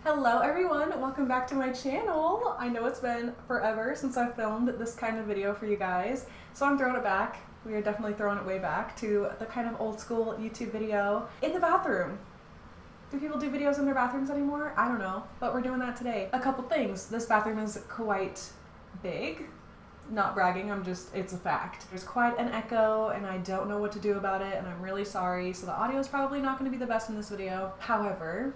Hello everyone, welcome back to my channel. I know it's been forever since I filmed this kind of video for you guys, so I'm throwing it back. We are definitely throwing it way back to the kind of old school YouTube video in the bathroom. Do people do videos in their bathrooms anymore? I don't know, but we're doing that today. A couple things. This bathroom is quite big. Not bragging, it's a fact. There's quite an echo and I don't know what to do about it and I'm really sorry, so the audio is probably not going to be the best in this video. However,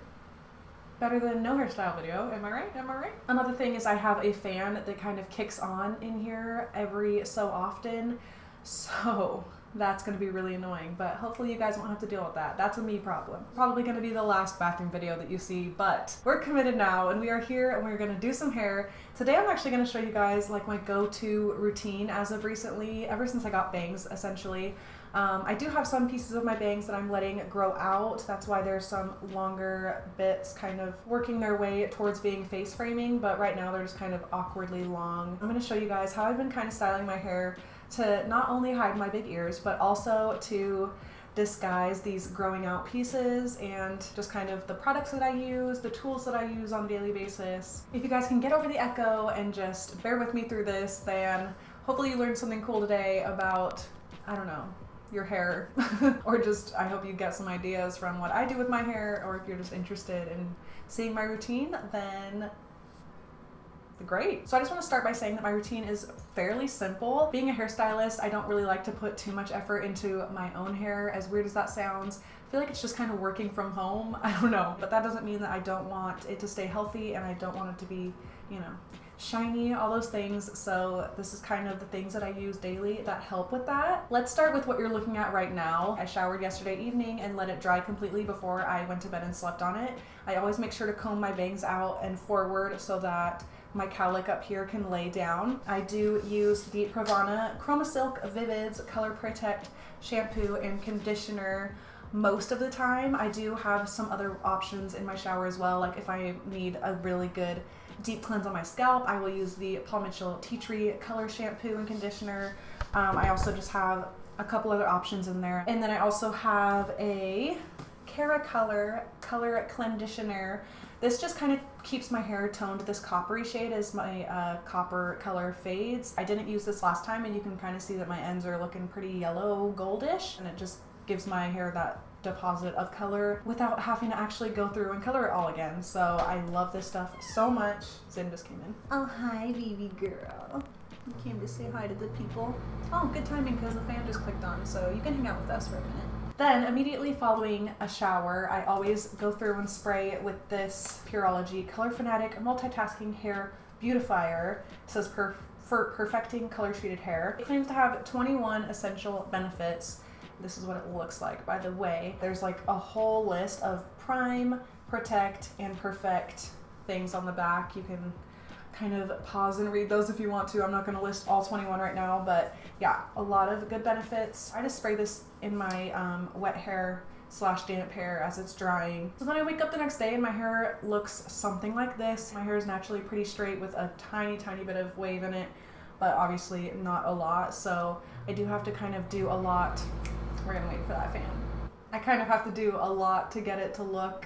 better than no hairstyle video, am I right? Am I right? Another thing is I have a fan that kind of kicks on in here every so often, so that's going to be really annoying, but hopefully you guys won't have to deal with that. That's a me problem. Probably going to be the last bathroom video that you see, but we're committed now and we are here and we're going to do some hair. Today I'm actually going to show you guys like my go-to routine as of recently, ever since I got bangs essentially. I do have some pieces of my bangs that I'm letting grow out. That's why there's some longer bits kind of working their way towards being face framing, but right now they're just kind of awkwardly long. I'm going to show you guys how I've been kind of styling my hair to not only hide my big ears, but also to disguise these growing out pieces and just kind of the products that I use, the tools that I use on a daily basis. If you guys can get over the echo and just bear with me through this, then hopefully you learned something cool today about, I don't know, your hair or just I hope you get some ideas from what I do with my hair, or if you're just interested in seeing my routine, then great. So I just want to start by saying that my routine is fairly simple. Being a hairstylist, I don't really like to put too much effort into my own hair, as weird as that sounds. I feel like it's just kind of working from home. I don't know, but that doesn't mean that I don't want it to stay healthy and I don't want it to be, you know, shiny, all those things. So this is kind of the things that I use daily that help with that. Let's start with what you're looking at right now. I showered yesterday evening and let it dry completely before I went to bed and slept on it. I always make sure to comb my bangs out and forward so that my cowlick up here can lay down. I do use the Pravana Chroma Silk Vivids Color Protect shampoo and conditioner most of the time. I do have some other options in my shower as well, like if I need a really good deep cleanse on my scalp, I will use the Paul Mitchell Tea Tree Color Shampoo and Conditioner. I also just have a couple other options in there. And then I also have a Cara Color Conditioner. This just kind of keeps my hair toned this coppery shade as my copper color fades. I didn't use this last time and you can kind of see that my ends are looking pretty yellow goldish, and it just gives my hair that deposit of color without having to actually go through and color it all again. So I love this stuff so much. Zin just came in. Oh, hi, baby girl. You came to say hi to the people. Oh, good timing because the fan just clicked on, so you can hang out with us for a minute. Then immediately following a shower, I always go through and spray with this Pureology Color Fanatic Multitasking Hair Beautifier. It says for perfecting color treated hair. It claims to have 21 essential benefits. This is what it looks like, by the way. There's like a whole list of prime, protect, and perfect things on the back. You can kind of pause and read those if you want to. I'm not going to list all 21 right now, but yeah, a lot of good benefits. I just spray this in my wet hair / damp hair as it's drying. So then I wake up the next day and my hair looks something like this. My hair is naturally pretty straight with a tiny bit of wave in it, but obviously not a lot. So I do have to kind of do a lot. We're gonna wait for that fan. I kind of have to do a lot to get it to look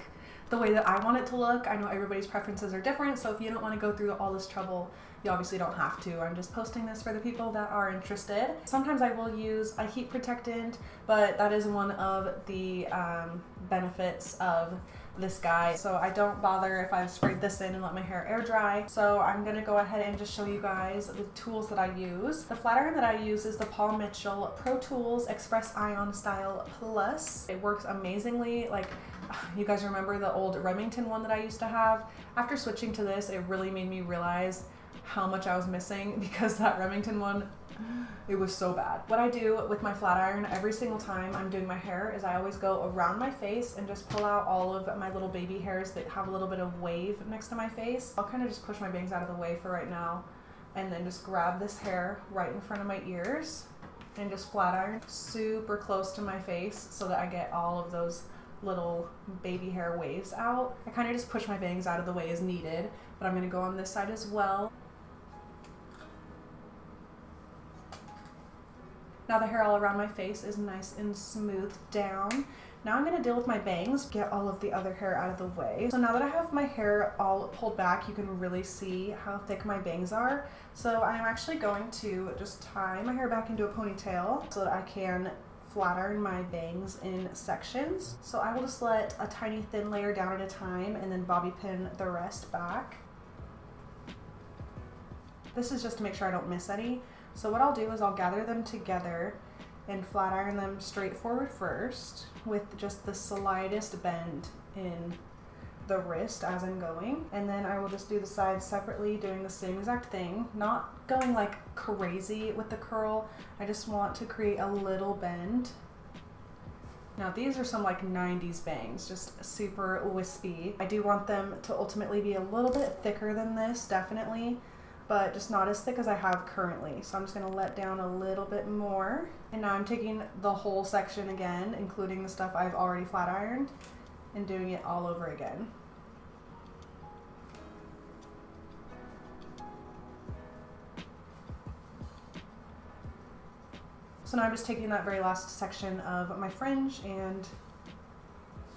the way that I want it to look. I know everybody's preferences are different, so if you don't want to go through all this trouble, you obviously don't have to. I'm just posting this for the people that are interested. Sometimes I will use a heat protectant, but that is one of the benefits of this guy. So I don't bother if I've sprayed this in and let my hair air dry. So I'm gonna go ahead and just show you guys the tools that I use. The flat iron that I use is the Paul Mitchell Pro Tools Express Ion Style Plus. It works amazingly. Like, you guys remember the old Remington one that I used to have? After switching to this, it really made me realize how much I was missing, because that Remington one, it was so bad. What I do with my flat iron every single time I'm doing my hair is I always go around my face and just pull out all of my little baby hairs that have a little bit of wave next to my face. I'll kind of just push my bangs out of the way for right now and then just grab this hair right in front of my ears and just flat iron super close to my face so that I get all of those little baby hair waves out. I kind of just push my bangs out of the way as needed, but I'm going to go on this side as well. Now the hair all around my face is nice and smoothed down. Now I'm going to deal with my bangs, get all of the other hair out of the way. So now that I have my hair all pulled back, you can really see how thick my bangs are. So I'm actually going to just tie my hair back into a ponytail so that I can flat iron my bangs in sections. So I will just let a tiny thin layer down at a time and then bobby pin the rest back. This is just to make sure I don't miss any. So what I'll do is I'll gather them together and flat iron them straight forward first with just the slightest bend in the wrist as I'm going. And then I will just do the sides separately, doing the same exact thing, not going like crazy with the curl. I just want to create a little bend. Now these are some like 90s bangs, just super wispy. I do want them to ultimately be a little bit thicker than this, definitely, but just not as thick as I have currently. So I'm just gonna let down a little bit more. And now I'm taking the whole section again, including the stuff I've already flat ironed, and doing it all over again. So now I'm just taking that very last section of my fringe and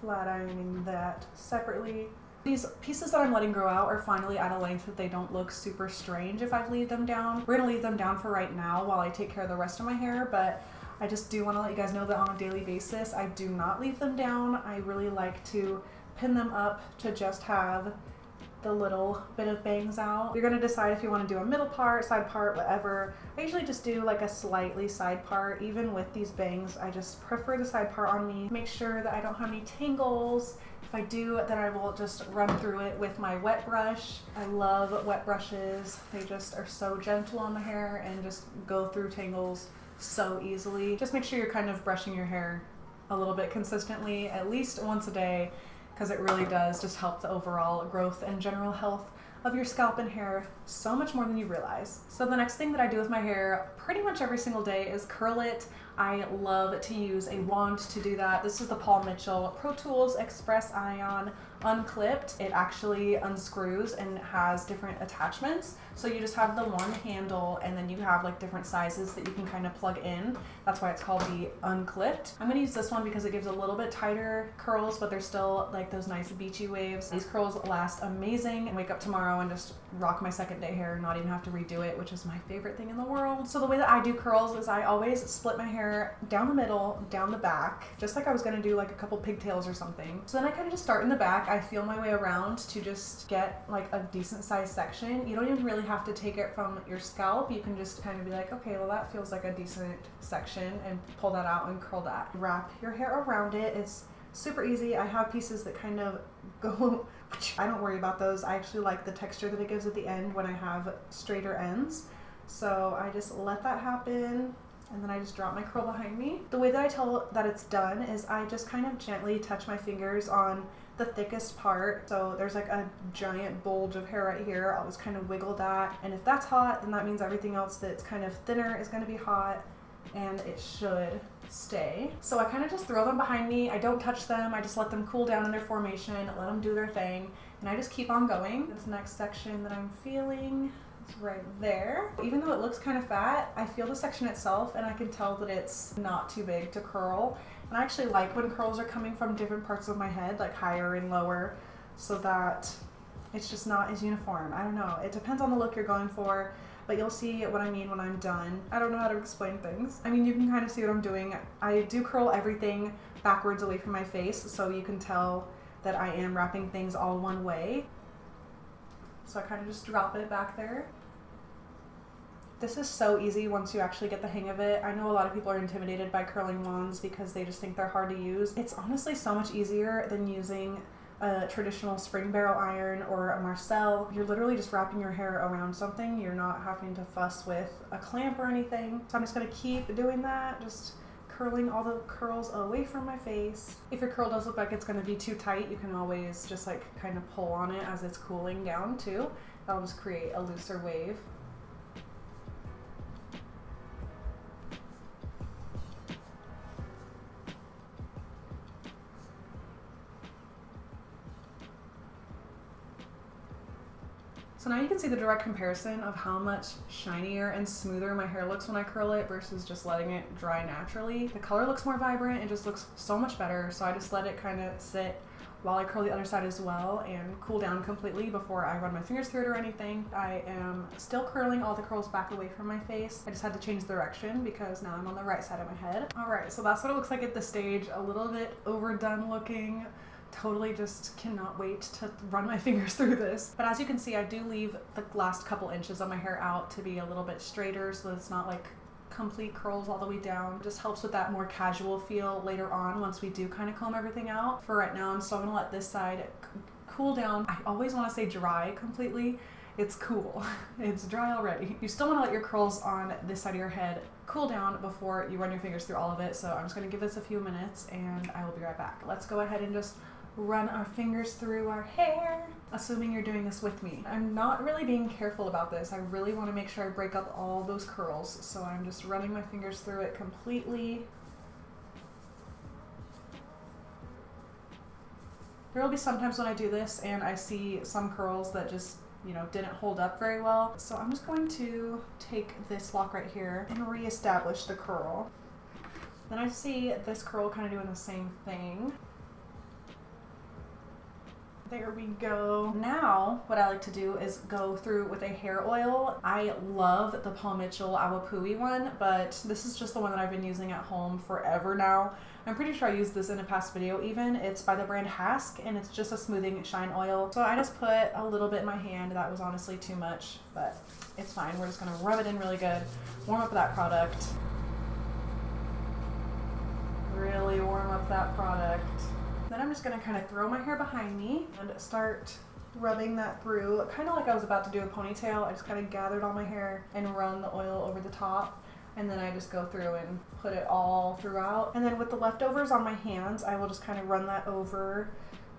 flat ironing that separately. These pieces that I'm letting grow out are finally at a length that they don't look super strange if I leave them down. We're gonna leave them down for right now while I take care of the rest of my hair, but I just do want to let you guys know that on a daily basis, I do not leave them down. I really like to pin them up to just have the little bit of bangs out. You're gonna decide if you want to do a middle part, side part, whatever. I usually just do like a slightly side part. Even with these bangs, I just prefer the side part on me. Make sure that I don't have any tangles. If I do, then I will just run through it with my wet brush. I love wet brushes. They just are so gentle on the hair and just go through tangles so easily. Just make sure you're kind of brushing your hair a little bit consistently, at least once a day, because it really does just help the overall growth and general health of your scalp and hair so much more than you realize. So the next thing that I do with my hair pretty much every single day is curl it. I love to use a wand to do that. This is the Paul Mitchell Pro Tools Express Ion Unclipped. It actually unscrews and has different attachments. So you just have the one handle and then you have like different sizes that you can kind of plug in. That's why it's called the Unclipped. I'm gonna use this one because it gives a little bit tighter curls, but they're still like those nice beachy waves. These curls last amazing and wake up tomorrow and just rock my second day hair, not even have to redo it, which is my favorite thing in the world. So the way that I do curls is I always split my hair down the middle, down the back, just like I was gonna do like a couple pigtails or something. So then I kind of just start in the back. I feel my way around to just get like a decent sized section. You don't even really have to take it from your scalp. You can just kind of be like, okay, well that feels like a decent section, and pull that out and curl that. Wrap your hair around it. It's super easy. I have pieces that kind of go, I don't worry about those. I actually like the texture that it gives at the end when I have straighter ends. So I just let that happen. And then I just drop my curl behind me. The way that I tell that it's done is I just kind of gently touch my fingers on the thickest part. So there's like a giant bulge of hair right here. I'll just kind of wiggle that. And if that's hot, then that means everything else that's kind of thinner is gonna be hot, and it should stay. So I kind of just throw them behind me. I don't touch them. I just let them cool down in their formation, let them do their thing, and I just keep on going. This next section that I'm feeling, it's right there. Even though it looks kind of fat, I feel the section itself and I can tell that it's not too big to curl. And I actually like when curls are coming from different parts of my head, like higher and lower, so that it's just not as uniform. I don't know. It depends on the look you're going for, but you'll see what I mean when I'm done. I don't know how to explain things. I mean, you can kind of see what I'm doing. I do curl everything backwards away from my face, so you can tell that I am wrapping things all one way. So I kind of just drop it back there. This is so easy once you actually get the hang of it. I know a lot of people are intimidated by curling wands because they just think they're hard to use. It's honestly so much easier than using a traditional spring barrel iron or a Marcel. You're literally just wrapping your hair around something. You're not having to fuss with a clamp or anything. So I'm just gonna keep doing that, just curling all the curls away from my face. If your curl does look like it's gonna be too tight, you can always just like kind of pull on it as it's cooling down too. That'll just create a looser wave. So So now you can see the direct comparison of how much shinier and smoother my hair looks when I curl it versus just letting it dry naturally. The color looks more vibrant, it just looks so much better. So I just let it kind of sit while I curl the other side as well and cool down completely before I run my fingers through it or anything. I am still curling all the curls back away from my face. I just had to change the direction because now I'm on the right side of my head. All right, so that's what it looks like at this stage. A little bit overdone looking. Totally just cannot wait to run my fingers through this. But as you can see, I do leave the last couple inches of my hair out to be a little bit straighter so that it's not like complete curls all the way down. It just helps with that more casual feel later on once we do kind of comb everything out. For right now, I'm still gonna let this side cool down. I always want to say dry completely. It's cool. It's dry already. You still want to let your curls on this side of your head cool down before you run your fingers through all of it. So I'm just gonna give this a few minutes and I will be right back. Let's go ahead and just run our fingers through our hair, assuming you're doing this with me. I'm not really being careful about this. I really want to make sure I break up all those curls, so I'm just running my fingers through it completely. There will be sometimes when I do this and I see some curls that just, you know, didn't hold up very well. So I'm just going to take this lock right here and reestablish the curl. Then I see this curl kind of doing the same thing. There we go. Now, what I like to do is go through with a hair oil. I love the Paul Mitchell Awapui one, but this is just the one that I've been using at home forever now. I'm pretty sure I used this in a past video even. It's by the brand Hask, and it's just a smoothing shine oil. So I just put a little bit in my hand. That was honestly too much, but it's fine. We're just gonna rub it in really good, warm up that product. Really warm up that product. Then I'm just gonna kind of throw my hair behind me and start rubbing that through, kind of like I was about to do a ponytail. I just kind of gathered all my hair and run the oil over the top, and then I just go through and put it all throughout. And then with the leftovers on my hands, I will just kind of run that over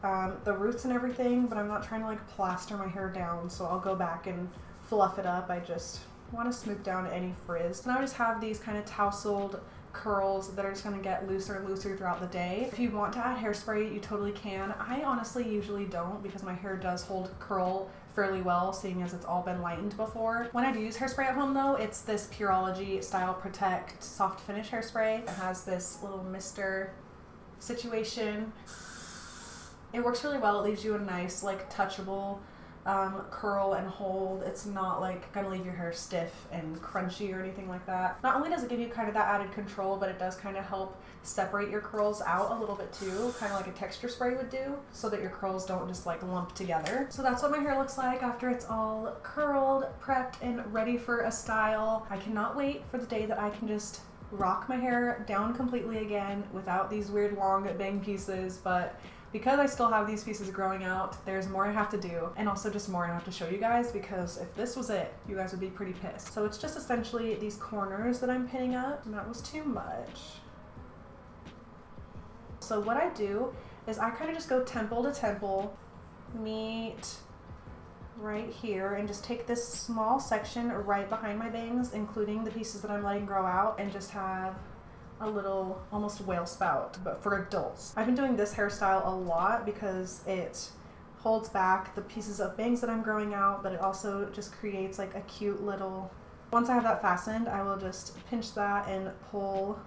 the roots and everything, but I'm not trying to like plaster my hair down, so I'll go back and fluff it up. I just want to smooth down any frizz. And I just have these kind of tousled curls that are just gonna get looser and looser throughout the day. If you want to add hairspray, you totally can. I honestly usually don't because my hair does hold curl fairly well, seeing as it's all been lightened before. When I do use hairspray at home though, it's this Pureology Style Protect Soft Finish hairspray. It has this little mister situation. It works really well. It leaves you a nice, like, touchable curl and hold. It's not like gonna leave your hair stiff and crunchy or anything like that. Not only does it give you kind of that added control, but it does kind of help separate your curls out a little bit too, kind of like a texture spray would do, so that your curls don't just like lump together. So that's what my hair looks like after it's all curled, prepped, and ready for a style. I cannot wait for the day that I can just rock my hair down completely again without these weird long bang pieces, but because I still have these pieces growing out, there's more I have to do, and also just more I have to show you guys, because if this was it, you guys would be pretty pissed. So it's just essentially these corners that I'm pinning up, and that was too much. So what I do is I kind of just go temple to temple, meet right here, and just take this small section right behind my bangs, including the pieces that I'm letting grow out, and just have a little almost whale spout, but for adults. I've been doing this hairstyle a lot because it holds back the pieces of bangs that I'm growing out, but it also just creates like a cute little... Once I have that fastened, I will just pinch that and pull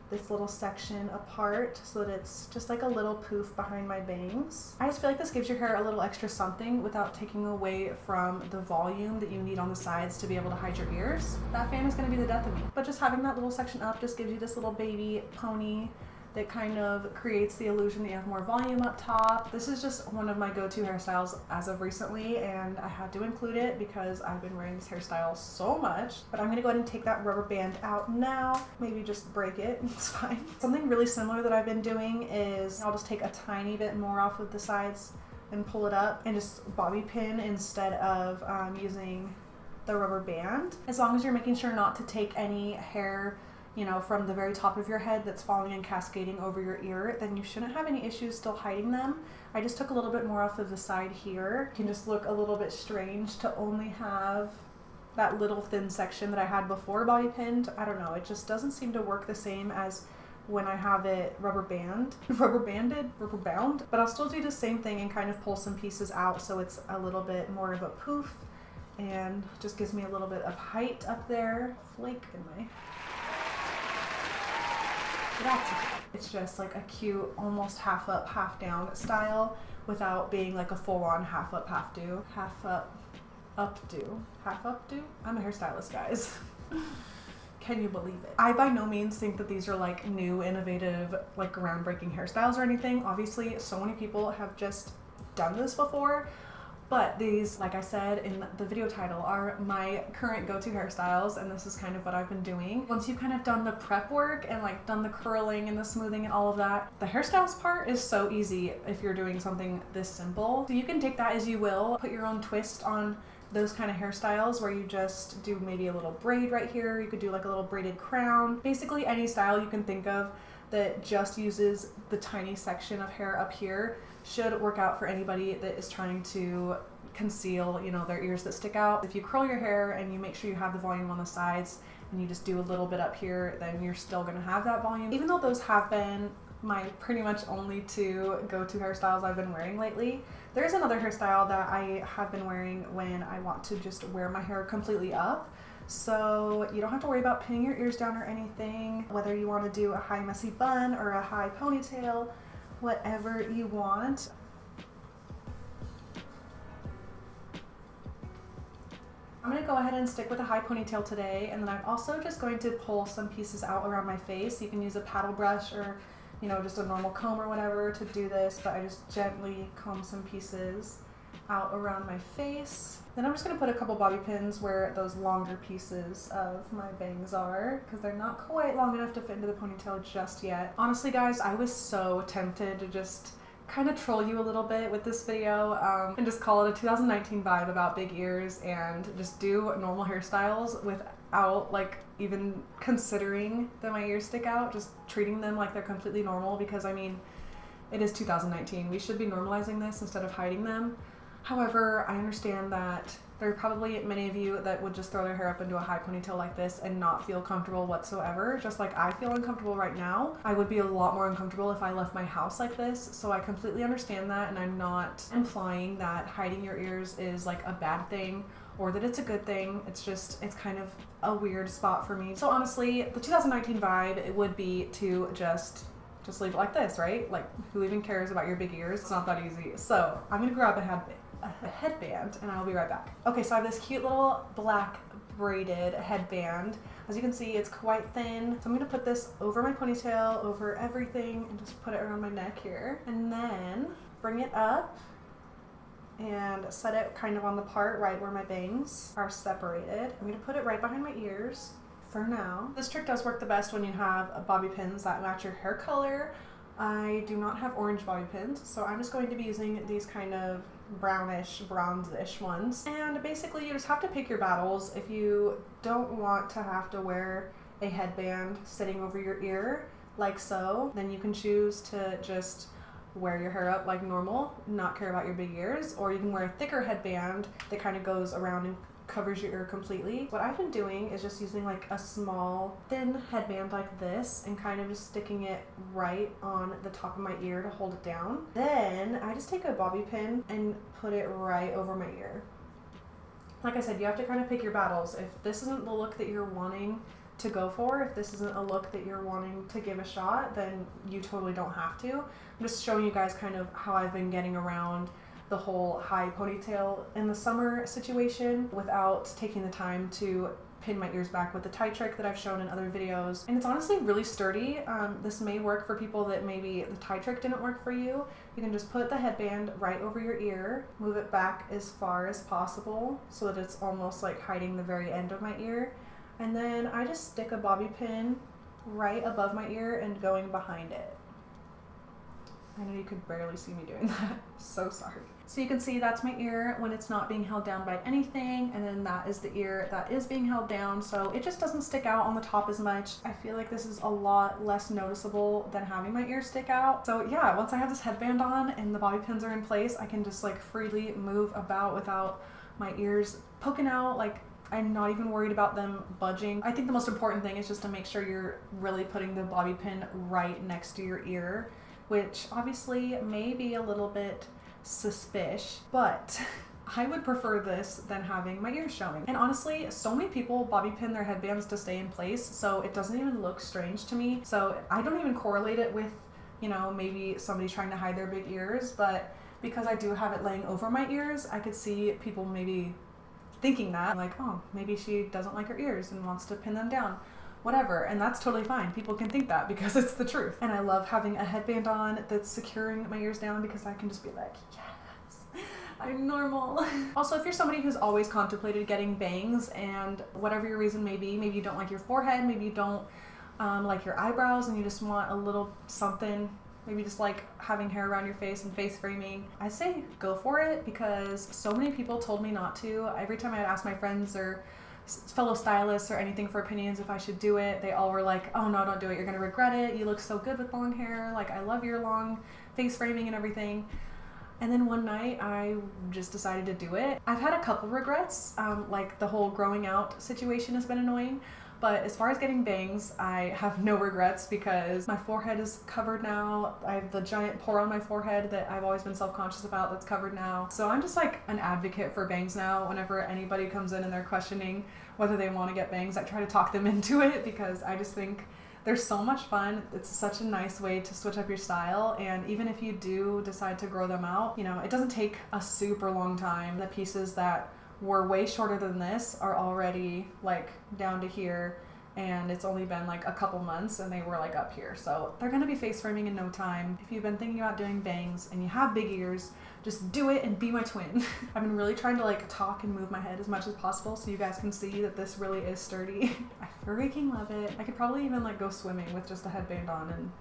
this little section apart so that it's just like a little poof behind my bangs. I just feel like this gives your hair a little extra something without taking away from the volume that you need on the sides to be able to hide your ears. That fan is going to be the death of me. But just having that little section up just gives you this little baby pony that kind of creates the illusion that you have more volume up top. This is just one of my go-to hairstyles as of recently, and I had to include it because I've been wearing this hairstyle so much. But I'm gonna go ahead and take that rubber band out now. Maybe just break it, it's fine. Something really similar that I've been doing is I'll just take a tiny bit more off of the sides and pull it up and just bobby pin instead of using the rubber band. As long as you're making sure not to take any hair, you know, from the very top of your head that's falling and cascading over your ear, then you shouldn't have any issues still hiding them. I just took a little bit more off of the side here. It can just look a little bit strange to only have that little thin section that I had before bobby pinned. I don't know, it just doesn't seem to work the same as when I have it rubber bound, but I'll still do the same thing and kind of pull some pieces out so it's a little bit more of a poof and just gives me a little bit of height up there. Flake in my... That's okay. It's just like a cute, almost half up, half down style without being like a full-on half up, half do. Half up, updo. Half updo? I'm a hairstylist, guys. Can you believe it? I by no means think that these are like new, innovative, like groundbreaking hairstyles or anything. Obviously, so many people have just done this before. But these, like I said in the video title, are my current go-to hairstyles, and this is kind of what I've been doing. Once you've kind of done the prep work and like done the curling and the smoothing and all of that, the hairstyles part is so easy if you're doing something this simple. So you can take that as you will, put your own twist on those kind of hairstyles where you just do maybe a little braid right here. You could do like a little braided crown. Basically any style you can think of that just uses the tiny section of hair up here should work out for anybody that is trying to conceal, you know, their ears that stick out. If you curl your hair and you make sure you have the volume on the sides and you just do a little bit up here, then you're still gonna have that volume. Even though those have been my pretty much only two go-to hairstyles I've been wearing lately, there's another hairstyle that I have been wearing when I want to just wear my hair completely up. So you don't have to worry about pinning your ears down or anything, whether you want to do a high messy bun or a high ponytail, whatever you want. I'm going to go ahead and stick with a high ponytail today, and then I'm also just going to pull some pieces out around my face. You can use a paddle brush or, you know, just a normal comb or whatever to do this, but I just gently comb some pieces out around my face. Then I'm just going to put a couple bobby pins where those longer pieces of my bangs are, because they're not quite long enough to fit into the ponytail just yet. Honestly guys, I was so tempted to just kind of troll you a little bit with this video and just call it a 2019 vibe about big ears and just do normal hairstyles without like even considering that my ears stick out, just treating them like they're completely normal, because I mean, it is 2019. We should be normalizing this instead of hiding them. However, I understand that there are probably many of you that would just throw their hair up into a high ponytail like this and not feel comfortable whatsoever, just like I feel uncomfortable right now. I would be a lot more uncomfortable if I left my house like this, so I completely understand that, and I'm not implying that hiding your ears is like a bad thing or that it's a good thing. It's just, it's kind of a weird spot for me. So honestly, the 2019 vibe, it would be to just leave it like this, right? Like, who even cares about your big ears? It's not that easy. So I'm gonna grab a headband and I'll be right back. Okay, so I have this cute little black braided headband. As you can see, it's quite thin. So I'm gonna put this over my ponytail, over everything, and just put it around my neck here. And then bring it up and set it kind of on the part right where my bangs are separated. I'm gonna put it right behind my ears for now. This trick does work the best when you have bobby pins that match your hair color. I do not have orange bobby pins, so I'm just going to be using these kind of brownish, bronze-ish ones. And basically you just have to pick your battles. If you don't want to have to wear a headband sitting over your ear like so, then you can choose to just wear your hair up like normal, not care about your big ears, or you can wear a thicker headband that kind of goes around and covers your ear completely. What I've been doing is just using like a small thin headband like this and kind of just sticking it right on the top of my ear to hold it down. Then I just take a bobby pin and put it right over my ear. Like I said, you have to kind of pick your battles. If this isn't the look that you're wanting to go for, if this isn't a look that you're wanting to give a shot, then you totally don't have to. I'm just showing you guys kind of how I've been getting around the whole high ponytail in the summer situation without taking the time to pin my ears back with the tie trick that I've shown in other videos. And it's honestly really sturdy. This may work for people that maybe the tie trick didn't work for you. You can just put the headband right over your ear, move it back as far as possible so that it's almost like hiding the very end of my ear. And then I just stick a bobby pin right above my ear and going behind it. I know you could barely see me doing that. So sorry. So you can see that's my ear when it's not being held down by anything, and then that is the ear that is being held down, so it just doesn't stick out on the top as much. I feel like this is a lot less noticeable than having my ears stick out. So yeah, once I have this headband on and the bobby pins are in place, I can just like freely move about without my ears poking out like I'm not even worried about them budging. I think the most important thing is just to make sure you're really putting the bobby pin right next to your ear, which obviously may be a little bit suspicious, but I would prefer this than having my ears showing. And honestly, so many people bobby pin their headbands to stay in place, so it doesn't even look strange to me. So I don't even correlate it with, you know, maybe somebody trying to hide their big ears, but because I do have it laying over my ears, I could see people maybe thinking that, like, oh, maybe she doesn't like her ears and wants to pin them down. Whatever, and that's totally fine. People can think that because it's the truth. And I love having a headband on that's securing my ears down because I can just be like, yes, I'm normal. Also, if you're somebody who's always contemplated getting bangs and whatever your reason may be, maybe you don't like your forehead, maybe you don't like your eyebrows and you just want a little something, maybe just like having hair around your face and face framing, I say go for it because so many people told me not to. Every time I'd ask my friends or fellow stylists or anything for opinions if I should do it, they all were like, oh no, don't do it, you're gonna regret it, you look so good with long hair, like I love your long face framing and everything. And then one night I just decided to do it. I've had a couple regrets, like the whole growing out situation has been annoying, but as far as getting bangs, I have no regrets because my forehead is covered now. I have the giant pore on my forehead that I've always been self-conscious about that's covered now. So I'm just like an advocate for bangs now. Whenever anybody comes in and they're questioning whether they want to get bangs, I try to talk them into it because I just think they're so much fun. It's such a nice way to switch up your style, and even if you do decide to grow them out, you know, it doesn't take a super long time. The pieces that were way shorter than this are already like down to here, and it's only been like a couple months and they were like up here, so they're gonna be face framing in no time. If you've been thinking about doing bangs and you have big ears, just do it and be my twin. I've been really trying to like talk and move my head as much as possible so you guys can see that this really is sturdy. I freaking love it. I could probably even like go swimming with just a headband on and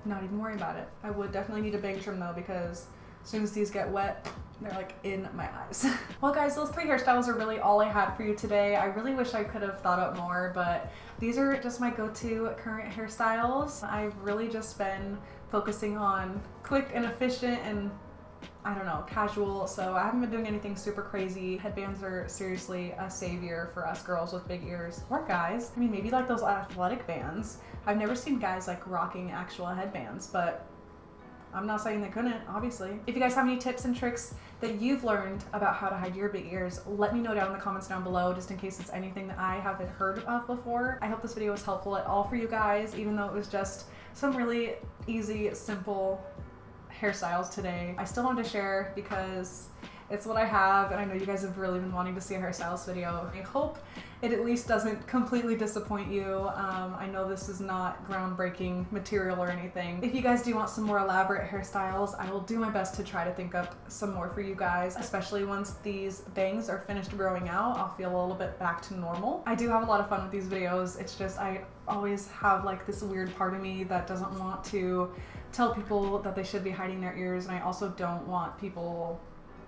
not even worry about it. I would definitely need a bang trim though because as soon as these get wet, they're like in my eyes. Well guys, those 3 hairstyles are really all I had for you today. I really wish I could have thought up more, but these are just my go-to current hairstyles. I've really just been focusing on quick and efficient and I don't know, casual, so I haven't been doing anything super crazy. Headbands are seriously a savior for us girls with big ears, or guys. I mean, maybe like those athletic bands. I've never seen guys like rocking actual headbands, but I'm not saying they couldn't, obviously. If you guys have any tips and tricks that you've learned about how to hide your big ears, let me know down in the comments down below, just in case it's anything that I haven't heard of before. I hope this video was helpful at all for you guys, even though it was just some really easy, simple hairstyles today. I still wanted to share because it's what I have, and I know you guys have really been wanting to see a hairstyles video. I hope it at least doesn't completely disappoint you. I know this is not groundbreaking material or anything. If you guys do want some more elaborate hairstyles, I will do my best to try to think up some more for you guys, especially once these bangs are finished growing out. I'll feel a little bit back to normal. I do have a lot of fun with these videos. It's just I always have like this weird part of me that doesn't want to tell people that they should be hiding their ears, and I also don't want people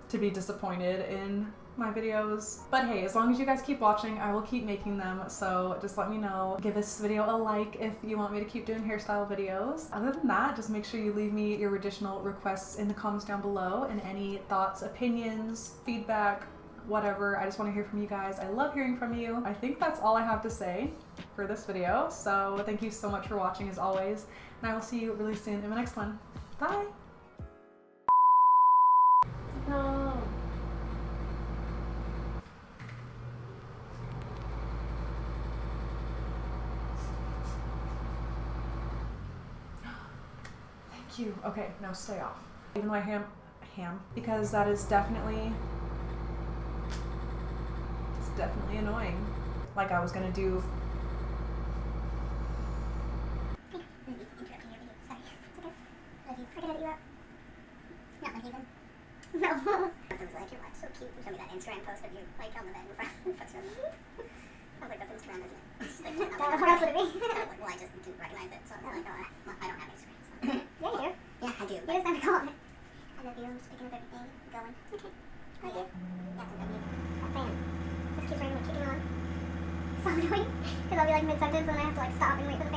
to be disappointed in my videos. But hey, as long as you guys keep watching, I will keep making them, so just let me know. Give this video a like if you want me to keep doing hairstyle videos. Other than that, just make sure you leave me your additional requests in the comments down below, and any thoughts, opinions, feedback, whatever. I just want to hear from you guys. I love hearing from you. I think that's all I have to say for this video, so thank you so much for watching as always, and I will see you really soon in my next one. Bye! No. Thank you. Okay, now stay off. Even though I ham, because that is definitely, it's definitely annoying. Like I was gonna do. No. It was like, you're like so cute. You showed me that Instagram post of you like on the bed in front of I was like, that's Instagram, isn't it? She's like, what else would it be? I was like, well, I just didn't recognize it, so I was like, oh, I don't have Instagram. So. Yeah, you do. Yeah, I do. You just have to call it. I love you. I'm just picking up everything. Going. Okay. I do. Yeah, I love you. That fan. Just keeps ringing, kicking on. It's so annoying. Because I'll be like mid-sentence and I have to like stop and wait for the fan.